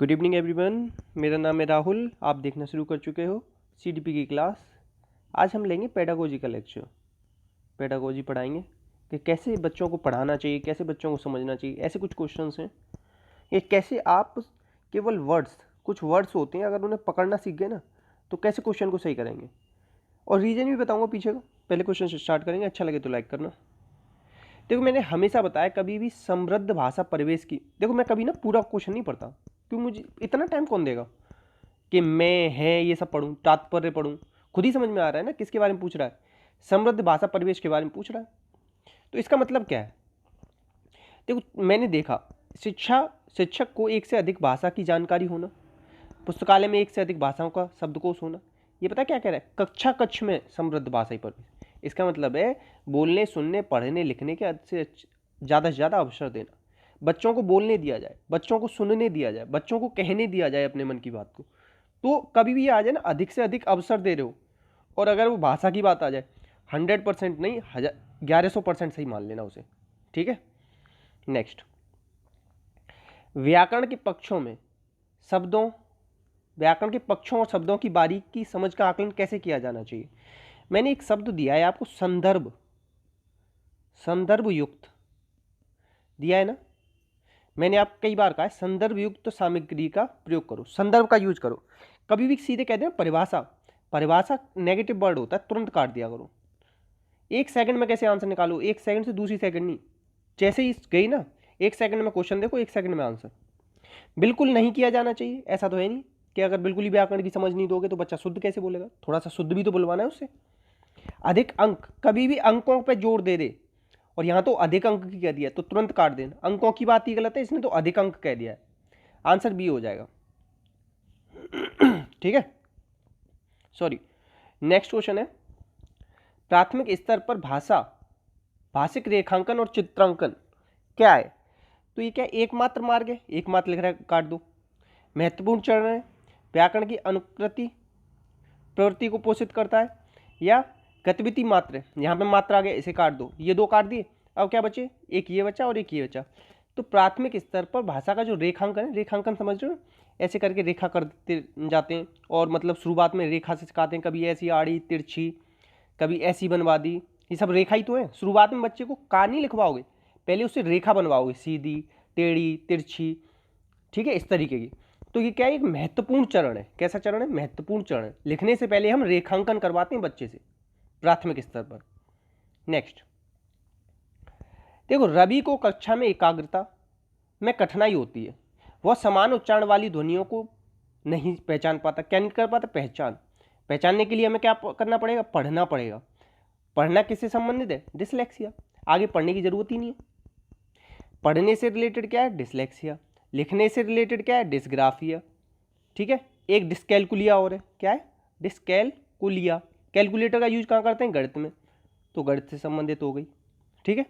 Good evening everyone. मेरा नाम है राहुल। आप देखना शुरू कर चुके हो सीडीपी की क्लास। आज हम लेंगे पेडागोजी का लेक्चर। पेडागोजी पढ़ाएंगे कि कैसे बच्चों को पढ़ाना चाहिए, कैसे बच्चों को समझना चाहिए। ऐसे कुछ क्वेश्चंस हैं ये कैसे आप केवल कुछ वर्ड्स होते हैं, अगर उन्हें पकड़ना सीख गए ना तो कैसे क्वेश्चन को सही करेंगे। और रीज़न भी बताऊँगा पीछे का। पहले क्वेश्चन से स्टार्ट करेंगे। अच्छा लगे तो लाइक करना। देखो, मैंने हमेशा बताया कभी भी समृद्ध भाषा परिवेश की, देखो मैं कभी ना पूरा क्वेश्चन नहीं पढ़ता क्योंकि मुझे इतना टाइम कौन देगा कि मैं है ये सब पढ़ूं, तात्पर्य पढ़ूं। खुद ही समझ में आ रहा है ना किसके बारे में पूछ रहा है। समृद्ध भाषा परिवेश के बारे में पूछ रहा है। तो इसका मतलब क्या है? देखो, मैंने देखा शिक्षक को एक से अधिक भाषा की जानकारी होना, पुस्तकालय में एक से अधिक भाषाओं का शब्दकोश होना। ये पता क्या कह रहा है? कक्ष में समृद्ध भाषाई परिवेश। इसका मतलब है बोलने, सुनने, पढ़ने, लिखने के से ज़्यादा अवसर देना। बच्चों को बोलने दिया जाए, बच्चों को सुनने दिया जाए, बच्चों को कहने दिया जाए अपने मन की बात को। तो कभी भी आ जाए ना, अधिक से अधिक अवसर दे रहे हो। और अगर वो भाषा की बात आ जाए 100% नहीं, 1100% सही मान लेना उसे। ठीक है। नेक्स्ट, व्याकरण के पक्षों और शब्दों की बारीकी समझ का आकलन कैसे किया जाना चाहिए। मैंने एक शब्द दिया है आपको, संदर्भ युक्त दिया है ना। मैंने आप कई बार कहा है संदर्भ युक्त सामग्री का प्रयोग करो, संदर्भ का यूज करो। कभी भी सीधे कहते हैं परिभाषा नेगेटिव वर्ड होता है, तुरंत काट दिया करो। 1 सेकंड में कैसे आंसर निकालो? 1 सेकंड से दूसरी सेकंड नहीं, जैसे ही गई ना 1 सेकंड में क्वेश्चन देखो, 1 सेकंड में आंसर। बिल्कुल नहीं किया जाना चाहिए। ऐसा तो है नहीं कि अगर बिल्कुल ही व्याकरण की समझ नहीं दोगे तो बच्चा शुद्ध कैसे बोलेगा। थोड़ा सा शुद्ध भी तो बुलवाना है उससे। अधिक अंक, कभी भी अंकों पे जोर दे दे और यहाँ तो अधिक अंक की कह दिया तो तुरंत काट देना। अंकों की बात ही गलत है, इसने तो अधिक अंक कह दिया है। आंसर बी हो जाएगा। ठीक है, सॉरी। नेक्स्ट क्वेश्चन है, प्राथमिक स्तर पर भाषिक रेखांकन और चित्रांकन क्या है? तो ये क्या एकमात्र मार्ग है? एकमात्र लिख रहा है, काट दो। महत्वपूर्ण चरण है, व्याकरण की अनुकृति प्रवृत्ति को पोषित करता है, या गतिविधि मात्र, यहाँ पे मात्रा आ गया, इसे काट दो। ये दो काट दिए, अब क्या बचे? एक ये बचा और एक ये बचा। तो प्राथमिक स्तर पर भाषा का जो रेखांकन है, रेखांकन समझ रहे हो, ऐसे करके रेखा करते जाते हैं। और मतलब शुरुआत में रेखा से सिखाते हैं, कभी ऐसी आड़ी तिरछी, कभी ऐसी बनवा दी। ये सब रेखा ही तो है। शुरुआत में बच्चे को का नहीं लिखवाओगे, पहले उससे रेखा बनवाओगे, सीधी, टेढ़ी, तिरछी। ठीक है, इस तरीके की। तो ये क्या है? एक महत्वपूर्ण चरण है। कैसा चरण है? महत्वपूर्ण चरण है। लिखने से पहले हम रेखांकन करवाते हैं बच्चे से प्राथमिक स्तर पर। नेक्स्ट, देखो, रवि को कक्षा में एकाग्रता में कठिनाई होती है। वह समान उच्चारण वाली ध्वनियों को नहीं पहचान पाता। क्या नहीं कर पाता? पहचानने के लिए हमें क्या करना पड़ेगा? पढ़ना पड़ेगा। पढ़ना किससे संबंधित है? डिसलेक्सिया। आगे पढ़ने की जरूरत ही नहीं है। पढ़ने से रिलेटेड क्या है? डिसलेक्सिया। लिखने से रिलेटेड क्या है? डिस्ग्राफिया। ठीक है, एक डिस्कैलकुलिया और है। क्या है? डिस्कैलकुलिया। कैलकुलेटर का यूज कहाँ करते हैं? गणित में। तो गणित से संबंधित हो गई। ठीक है,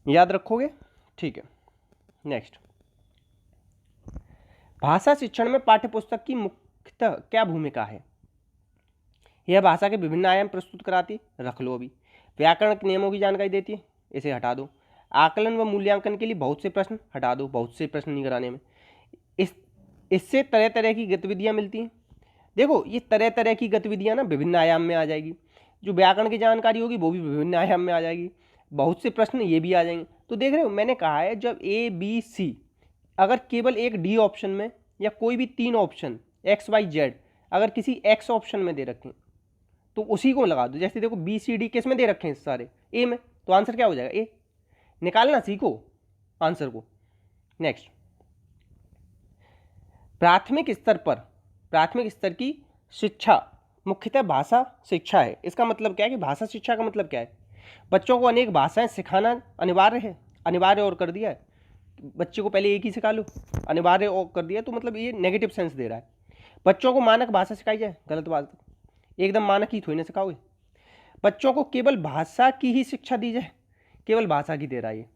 याद रखोगे? ठीक है। नेक्स्ट, भाषा शिक्षण में पाठ्यपुस्तक की मुख्यतः क्या भूमिका है? यह भाषा के विभिन्न आयाम प्रस्तुत कराती, रख लो अभी। व्याकरण के नियमों की जानकारी देती है, इसे हटा दो। आकलन व मूल्यांकन के लिए बहुत से प्रश्न, हटा दो, बहुत से प्रश्न नहीं कराने में। इससे तरह तरह की गतिविधियां मिलती हैं। देखो, ये तरह तरह की गतिविधियां ना विभिन्न आयाम में आ जाएगी। जो व्याकरण की जानकारी होगी वो भी विभिन्न आयाम में आ जाएगी। बहुत से प्रश्न ये भी आ जाएंगे। तो देख रहे हो, मैंने कहा है जब ए बी सी, अगर केवल एक डी ऑप्शन में या कोई भी 3 ऑप्शन एक्स वाई जेड अगर किसी एक्स ऑप्शन में दे रखे हैं तो उसी को लगा दो। जैसे देखो, बी सी डी किस में दे रखे हैं? सारे ए में, तो आंसर क्या हो जाएगा? ए। निकालना सीखो आंसर को। नेक्स्ट, प्राथमिक स्तर की शिक्षा मुख्यतः भाषा शिक्षा है। इसका मतलब क्या है कि भाषा शिक्षा का मतलब क्या है? बच्चों को अनेक भाषाएं सिखाना अनिवार्य है। अनिवार्य और कर दिया है। बच्चे को पहले एक ही सिखा लो, अनिवार्य और कर दिया, तो मतलब ये नेगेटिव सेंस दे रहा है। बच्चों को मानक भाषा सिखाई जाए, गलत बात। एकदम मानक ही थोड़ी ना सिखाओगे। बच्चों को केवल भाषा की ही शिक्षा दी जाए, केवल भाषा की दे रहा है।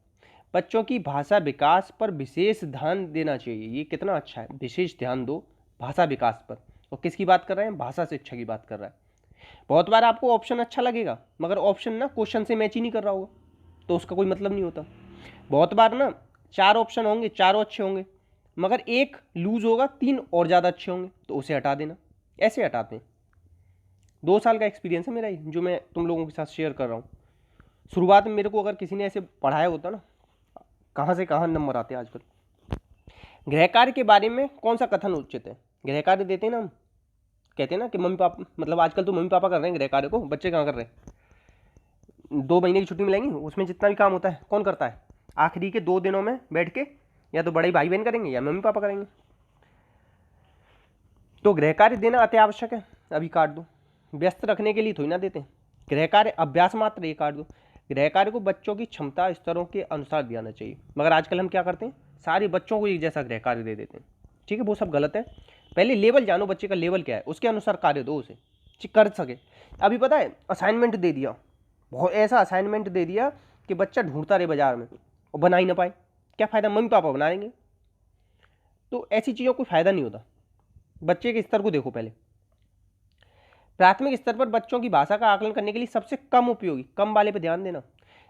बच्चों की भाषा विकास पर विशेष ध्यान देना चाहिए। ये कितना अच्छा है, विशेष ध्यान दो भाषा विकास पर। और किसकी बात कर रहे हैं? भाषा शिक्षा की बात कर रहा है। बहुत बार आपको ऑप्शन अच्छा लगेगा, मगर ऑप्शन ना क्वेश्चन से मैच ही नहीं कर रहा होगा, तो उसका कोई मतलब नहीं होता। बहुत बार ना 4 ऑप्शन होंगे, चारों अच्छे होंगे, मगर एक लूज होगा, 3 और ज़्यादा अच्छे होंगे, तो उसे हटा देना। ऐसे हटाते हैं। 2 साल का एक्सपीरियंस है मेरा ही, जो मैं तुम लोगों के साथ शेयर कर रहा हूँ। शुरुआत में मेरे को अगर किसी ने ऐसे पढ़ाया होता ना, कहाँ से कहाँ नंबर आते हैं आजकल। गृह कार्य के बारे में कौन सा कथन उचित है? गृह कार्य देते हैं ना हम, कहते हैं ना कि मम्मी पापा, मतलब आजकल तो मम्मी पापा कर रहे हैं गृह कार्य को, बच्चे कहाँ कर रहे हैं? 2 महीने की छुट्टी मिलेंगी, उसमें जितना भी काम होता है कौन करता है? आखिरी के 2 दिनों में बैठ के या तो बड़े भाई बहन करेंगे या मम्मी पापा करेंगे। तो गृह कार्य देना अति आवश्यक है। अभी काट दो, व्यस्त रखने के लिए थोड़ी ना देते हैं। गृह कार्य अभ्यास मात्र, ये काट दो। गृह कार्य को बच्चों की क्षमता स्तरों के अनुसार दिया चाहिए, मगर आजकल हम क्या करते हैं, सारे बच्चों को एक जैसा गृह कार्य दे देते हैं। ठीक है, वो सब गलत है। पहले लेवल जानो, बच्चे का लेवल क्या है, उसके अनुसार कार्य दो उसे, कर सके। अभी पता है असाइनमेंट दे दिया, बहुत ऐसा असाइनमेंट दे दिया कि बच्चा ढूंढता रहे बाजार में और बना ही ना पाए, क्या फ़ायदा? मम्मी पापा बना देंगे। तो ऐसी चीज़ों को फ़ायदा नहीं होता। बच्चे के स्तर को देखो पहले। प्राथमिक स्तर पर बच्चों की भाषा का आकलन करने के लिए सबसे कम उपयोगी, कम वाले पे ध्यान देना।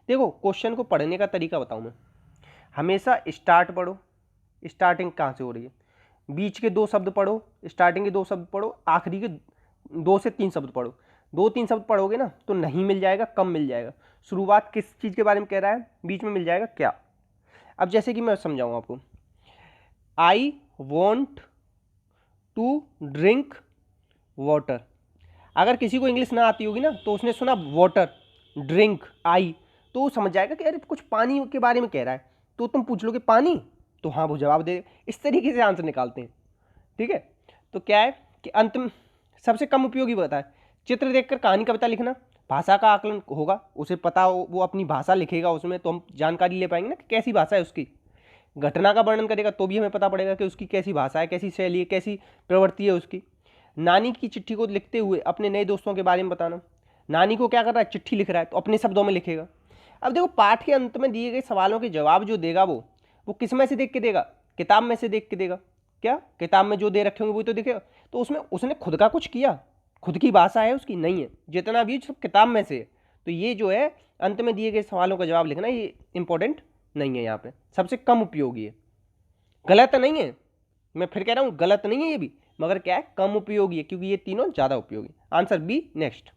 देखो, क्वेश्चन को पढ़ने का तरीका बताऊं मैं। हमेशा स्टार्ट पढ़ो, स्टार्टिंग कहाँ से हो रही है, बीच के 2 शब्द पढ़ो, स्टार्टिंग के 2 शब्द पढ़ो, आखिरी के 2 से 3 शब्द पढ़ो। 2-3 शब्द पढ़ोगे ना तो नहीं मिल जाएगा, कम मिल जाएगा। शुरुआत किस चीज़ के बारे में कह रहा है, बीच में मिल जाएगा क्या। अब जैसे कि मैं समझाऊँ आपको, I want to drink water. अगर किसी को इंग्लिश ना आती होगी ना तो उसने सुना वाटर, ड्रिंक, आई, तो वो समझ जाएगा कि अरे कुछ पानी के बारे में कह रहा है। तो तुम पूछ लोगे पानी, तो हाँ वो जवाब दे। इस तरीके से आंसर निकालते हैं। ठीक है, तो क्या है कि अंत में सबसे कम उपयोगी बताए, चित्र देखकर कहानी कविता लिखना। भाषा का आकलन होगा, उसे पता हो, वो अपनी भाषा लिखेगा उसमें, तो हम जानकारी ले पाएंगे ना कि कैसी भाषा है उसकी। घटना का वर्णन करेगा तो भी हमें पता पड़ेगा कि उसकी कैसी भाषा है, कैसी शैली है, कैसी प्रवृत्ति है उसकी। नानी की चिट्ठी को लिखते हुए अपने नए दोस्तों के बारे में बताना। नानी को क्या कर रहा है, चिट्ठी लिख रहा है, तो अपने शब्दों में लिखेगा। अब देखो, पाठ के अंत में दिए गए सवालों के जवाब जो देगा वो किस में से देख के देगा, किताब में से देख के देगा। क्या किताब में जो दे रखे होंगे वही तो दिखेगा। तो उसमें उसने खुद का कुछ किया, खुद की भाषा है उसकी नहीं है, जितना भी सब किताब में से है। तो ये जो है अंत में दिए गए सवालों का जवाब लिखना, ये इंपॉर्टेंट नहीं है, यहाँ पे सबसे कम उपयोगी है। गलत नहीं है, मैं फिर कह रहा हूँ गलत नहीं है ये भी, मगर क्या है, कम उपयोगी है, क्योंकि ये तीनों ज्यादा उपयोगी। Answer B. नेक्स्ट,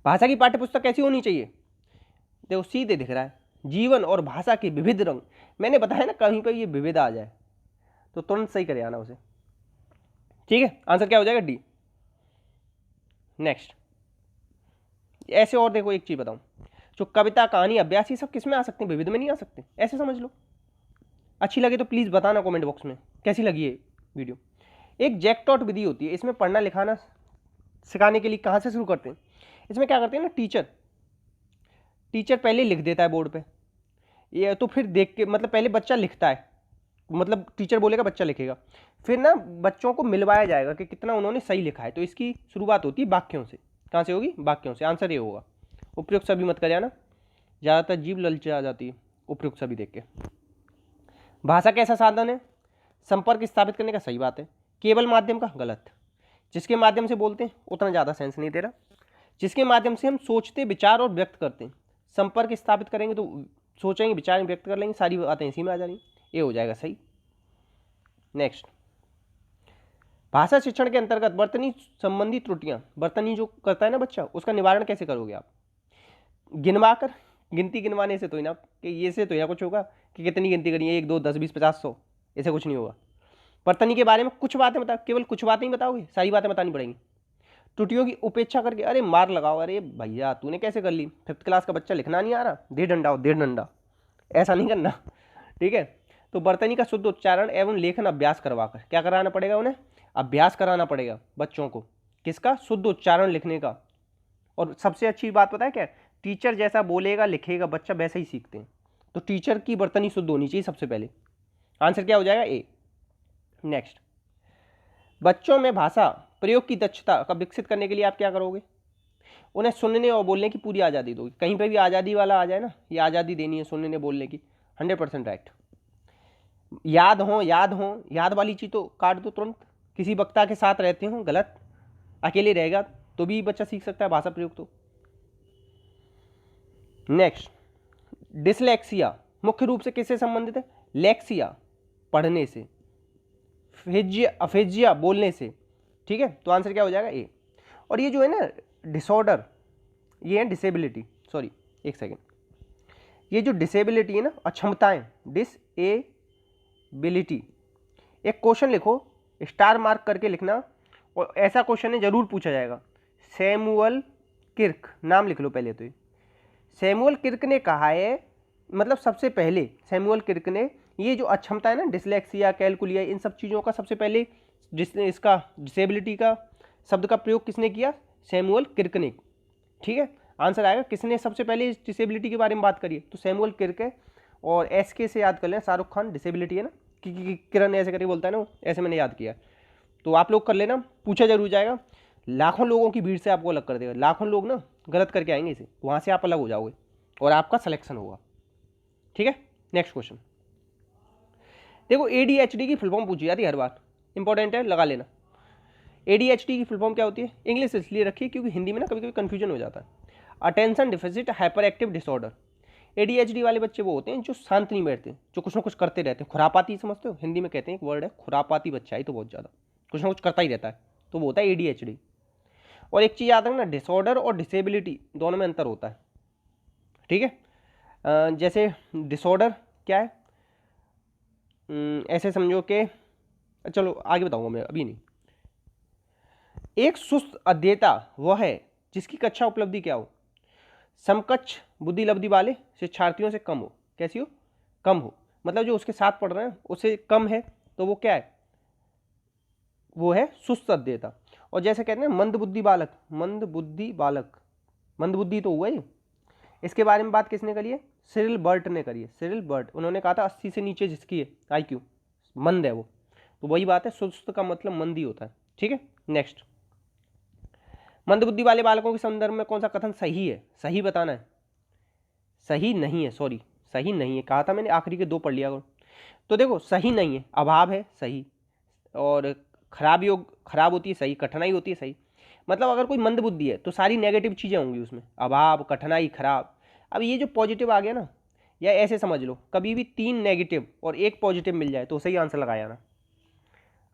भाषा की पाठ्यपुस्तक कैसी होनी चाहिए? देखो सीधे दिख रहा है, जीवन और भाषा के विविध रंग। मैंने बताया ना, कहीं पर ये विविध आ जाए तो तुरंत सही करे आना उसे। ठीक है, आंसर क्या हो जाएगा, डी। नेक्स्ट, ऐसे और देखो एक चीज बताऊं, जो कविता, कहानी, अभ्यास, ये सब किस में आ सकते हैं, विविध में नहीं आ सकते, ऐसे समझ लो। अच्छी लगे तो प्लीज बताना कमेंट बॉक्स में कैसी लगी है वीडियो। एक जैकटॉट विधि होती है, इसमें पढ़ना लिखाना सिखाने के लिए कहाँ से शुरू करते हैं, इसमें क्या करते हैं ना, टीचर पहले लिख देता है बोर्ड पे, ये तो फिर देख के, मतलब पहले बच्चा लिखता है, मतलब टीचर बोलेगा बच्चा लिखेगा, फिर ना बच्चों को मिलवाया जाएगा कि कितना उन्होंने सही लिखा है। तो इसकी शुरुआत होती है वाक्यों से। कहाँ से होगी, वाक्यों से। आंसर ये होगा। उपयुक्त सभी मत कर जाना, ज़्यादातर जीव ललचा जाती है उपयुक्त सभी देख के। भाषा कैसा साधन है, संपर्क स्थापित करने का, सही बात है। केवल माध्यम का, गलत। जिसके माध्यम से बोलते हैं उतना ज़्यादा सेंस नहीं दे रहा, जिसके माध्यम से हम सोचते, विचार और व्यक्त करते हैं। संपर्क स्थापित करेंगे तो सोचेंगे, विचार व्यक्त कर लेंगे, सारी बातें इसी में आ जा रही, ये हो जाएगा सही। नेक्स्ट, भाषा शिक्षण के अंतर्गत वर्तनी संबंधी त्रुटियां, वर्तनी जो करता है ना बच्चा, उसका निवारण कैसे करोगे आप? गिनवा कर, गिनती गिनवाने से तो ही ना, कि ये से तो या कुछ होगा कि कितनी गिनती करिए, 1 2 10 20 50 100, ऐसे कुछ नहीं होगा। वर्तनी के बारे में कुछ बातें बताओ, केवल कुछ बातें ही बताओगे, सारी बातें बतानी पड़ेंगी। त्रुटियों की उपेक्षा करके, अरे मार लगाओ, अरे भैया तूने कैसे कर ली, 5th क्लास का बच्चा लिखना नहीं आ रहा, दे डंडा, दे डंडा, ऐसा नहीं करना। ठीक है, तो वर्तनी का शुद्ध उच्चारण एवं लेखन अभ्यास करवाकर, क्या कराना पड़ेगा उन्हें, अभ्यास कराना पड़ेगा बच्चों को, किसका, शुद्ध उच्चारण लिखने का। और सबसे अच्छी बात पता है क्या, टीचर जैसा बोलेगा लिखेगा बच्चा वैसे ही सीखते हैं। तो टीचर की वर्तनी शुद्ध होनी चाहिए सबसे पहले। आंसर क्या हो जाएगा, ए। नेक्स्ट, बच्चों में भाषा प्रयोग की दक्षता का विकसित करने के लिए आप क्या करोगे, उन्हें सुनने और बोलने की पूरी आज़ादी दोगे। कहीं पर भी आज़ादी वाला आ जाए ना, ये आज़ादी देनी है सुनने बोलने की, 100% राइट। याद हो, याद वाली चीज़ तो काट दो तुरंत। किसी वक्ता के साथ रहते हो, गलत। अकेले रहेगा तो भी बच्चा सीख सकता है भाषा प्रयोग तो। नेक्स्ट, डिसलेक्सिया मुख्य रूप से किससे संबंधित है, लेक्सिया, पढ़ने से, अफेजिया बोलने से, ठीक है। तो आंसर क्या हो जाएगा ए। और ये जो है ना डिसऑर्डर, ये है डिसेबिलिटी, सॉरी एक सेकेंड, ये जो डिसेबिलिटी है ना, अक्षमताएं, डिसेबिलिटी, एक क्वेश्चन लिखो, स्टार मार्क करके लिखना, और ऐसा क्वेश्चन है जरूर पूछा जाएगा। सैमुअल किर्क, नाम लिख लो पहले तो। ये सैमुअल किर्क ने कहा है, मतलब सबसे पहले सैमुअल किर्क ने ये जो अक्षमता है ना, डिसलेक्सिया, कैलकुलिया, इन सब चीज़ों का सबसे पहले इसका डिसेबिलिटी का शब्द का प्रयोग किसने किया? सैमुअल किर्क ने, ठीक है। आंसर आएगा किसने सबसे पहले इस डिसेबिलिटी के बारे में बात करी है, तो सैमुअल किर्क है। और एसके से याद कर लें, शाहरुख खान डिसेबिलिटी है ना, किरण ऐसे करके बोलता है ना, ऐसे मैंने याद किया। तो आप लोग कर लेना, पूछा जरूर जाएगा। लाखों लोगों की भीड़ से आपको अलग कर देगा, लाखों लोग ना गलत करके आएंगे इसे, वहाँ से आप अलग हो जाओगे और आपका सिलेक्शन होगा, ठीक है। नेक्स्ट क्वेश्चन देखो, ADHD की फुल फॉर्म पूछी जाती है हर बार, इंपॉर्टेंट है, लगा लेना। ADHD की फुल फॉर्म क्या होती है? इंग्लिश इसलिए रखी है क्योंकि हिंदी में ना कभी कभी कन्फ्यूजन हो जाता है। Attention deficit hyper active disorder. ADHD वाले बच्चे वो होते हैं जो शांत नहीं बैठते, जो कुछ ना कुछ करते रहते हैं, खुरापाती, समझते हो? हिंदी में कहते हैं, एक वर्ड है खुरापाती बच्चा है, तो बहुत ज़्यादा कुछ ना कुछ करता ही रहता है, तो वो होता है ADHD। और एक चीज़ याद रखना, डिसऑर्डर और डिसेबिलिटी दोनों में अंतर होता है, ठीक है। जैसे डिसऑर्डर क्या है, ऐसे समझो कि, चलो आगे बताऊंगा मैं, अभी नहीं। एक सुस्त अध्येता वह है जिसकी कक्षा उपलब्धि क्या हो? समकक्ष बुद्धि लब्धि वाले शिक्षार्थियों से कम हो। कैसी हो? कम हो, मतलब जो उसके साथ पढ़ रहे हैं उससे कम है, तो वो क्या है? वो है सुस्त अध्येता। और जैसे कहते हैं मंदबुद्धि बालक, मंदबुद्धि बालक, मंदबुद्धि तो हुआ ही। इसके बारे में बात किसने करी है? सिरिल बर्ट ने करी है। सिरिल बर्ट, उन्होंने कहा था 80 से नीचे जिसकी है IQ, मंद है वो, तो वही बात है, सुस्त का मतलब मंद ही होता है, ठीक है। नेक्स्ट, मंदबुद्धि वाले बालकों के संदर्भ में कौन सा कथन सही है? सही बताना है, सही नहीं है, सॉरी सही नहीं है, कहा था मैंने, आखिरी के 2 पढ़ लिया करो। तो देखो सही नहीं है, अभाव है सही, और खराब होती है सही, कठिनाई होती है सही। मतलब अगर कोई मंदबुद्धि है तो सारी नेगेटिव चीज़ें होंगी उसमें, अभाव, कठिनाई, खराब। अब ये जो पॉजिटिव आ गया ना, या ऐसे समझ लो, कभी भी 3 नेगेटिव और 1 पॉजिटिव मिल जाए तो सही आंसर लगाया ना।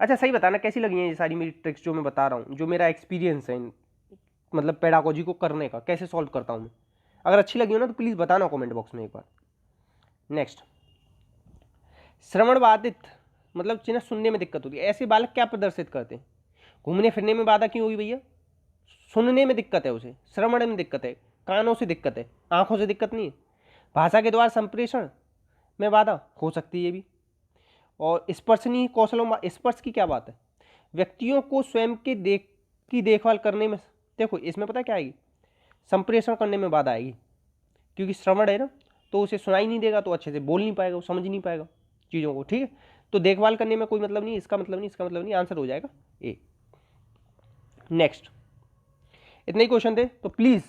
अच्छा सही बताना कैसी लगी है ये सारी मेरी ट्रिक्स जो मैं बता रहा हूँ, जो मेरा एक्सपीरियंस है मतलब पेडागोजी को करने का, कैसे सॉल्व करता हूँ मैं। अगर अच्छी लगी हो ना तो प्लीज़ बताना कमेंट बॉक्स में एक बार। नेक्स्ट, श्रवण बाधित, मतलब जिन्हें सुनने में दिक्कत होती है, ऐसे बालक क्या प्रदर्शित करते हैं? घूमने फिरने में बाधा क्यों होगी भैया? सुनने में दिक्कत है उसे, श्रवण में दिक्कत है, कानों से दिक्कत है, आंखों से दिक्कत नहीं है। भाषा के द्वारा संप्रेषण में बाधा हो सकती है ये भी। और स्पर्शनीय कौशलों, स्पर्श की क्या बात है? व्यक्तियों को स्वयं के की देखभाल करने में, देखो इसमें पता क्या आएगी? संप्रेषण करने में बाधा आएगी, क्योंकि श्रवण है ना, तो उसे सुनाई नहीं देगा, तो अच्छे से बोल नहीं पाएगा, वो समझ नहीं पाएगा चीज़ों को, ठीक है। तो देखभाल करने में कोई मतलब नहीं, इसका मतलब नहीं, इसका मतलब नहीं, आंसर हो जाएगा ए। नेक्स्ट, इतने ही क्वेश्चन थे, तो प्लीज़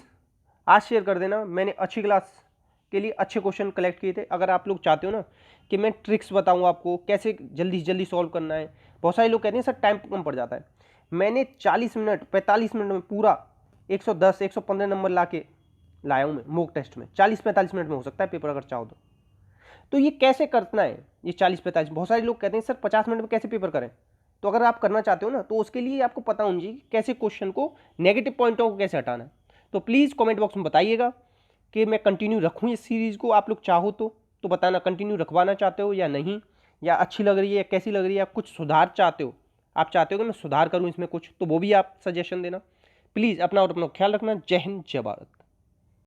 आज शेयर कर देना। मैंने अच्छी क्लास के लिए अच्छे क्वेश्चन कलेक्ट किए थे। अगर आप लोग चाहते हो ना कि मैं ट्रिक्स बताऊँ आपको कैसे जल्दी से जल्दी सॉल्व करना है, बहुत सारे लोग कहते हैं सर टाइम कम पड़ जाता है, मैंने 40 मिनट 45 मिनट में पूरा 110 115 नंबर ला के लाया हूँ मैं मॉक टेस्ट में। 40-45 मिनट में हो सकता है पेपर अगर चाहो तो ये कैसे करना है ये 40-45? बहुत सारे लोग कहते हैं सर 50 मिनट में कैसे पेपर करें। तो अगर आप करना चाहते हो ना तो उसके लिए आपको पता होना चाहिए कैसे क्वेश्चन को, नेगेटिव पॉइंटों को कैसे हटाना है। तो प्लीज़ कमेंट बॉक्स में बताइएगा कि मैं कंटिन्यू रखूँ इस सीरीज़ को। आप लोग चाहो तो बताना कंटिन्यू रखवाना चाहते हो या नहीं, या अच्छी लग रही है, कैसी लग रही है, आप कुछ सुधार चाहते हो, आप चाहते हो कि मैं सुधार करूँ इसमें कुछ, तो वो भी आप सजेशन देना प्लीज़। अपना और अपना ख्याल रखना। जय हिंद, जय भारत।